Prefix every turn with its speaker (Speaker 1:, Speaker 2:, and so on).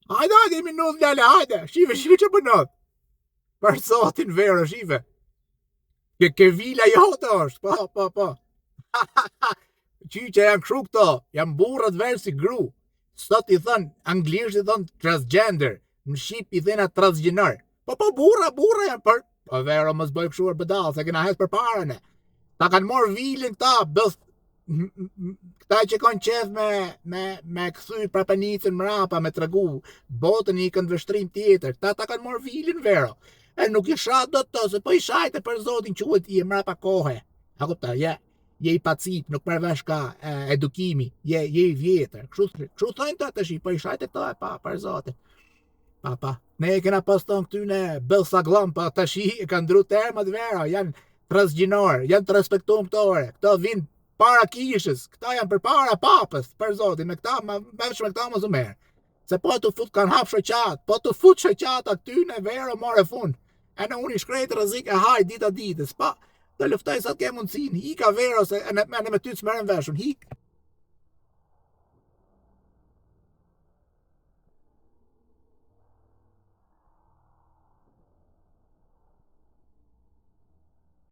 Speaker 1: Hajde, minut Lale, hajde. Shive që bënot. Për zotin verë, shive. Ke vila jote është, po. Që janë kështu këto, janë burrat verë si gru. Sot i thënë, anglisht i thënë transgender, në shqip i thënë transgjener. Po burra janë për... Po vero mos bëj kështu bedall, se kena hes për parën e. Ta kanë morë vilin këta, këta që kanë qef me këthy prapanicën mrapa, me tregu botën i këndvështrim tjetër, këta ta kanë morë vilin vero. E nuk i shat do të, se po i shajte për zotin quhet i mrapa kohe. A kupta, je i pacip, nuk përvesh ka edukimi, je i vjetër. Kështu thënë të të shi, po i shajte këto e për zotin. Pa. Ne e kena poston këtyne bëllsa glom, pa të shi e kanë ndru termat vera, janë transgjinor, janë të respektuar këtore, këto vinë para kishës, këta janë për para papës, për zotin, me këta më zumerë. Se po të fut kanë hap shoqat, po të fut shoqata këtyne vera more fund. E në unë i shkrejtë rëzik e haj dita ditës, pa, të luftoj sa të ke mundësin, hika vera, se me ty të smerën veshun, hik.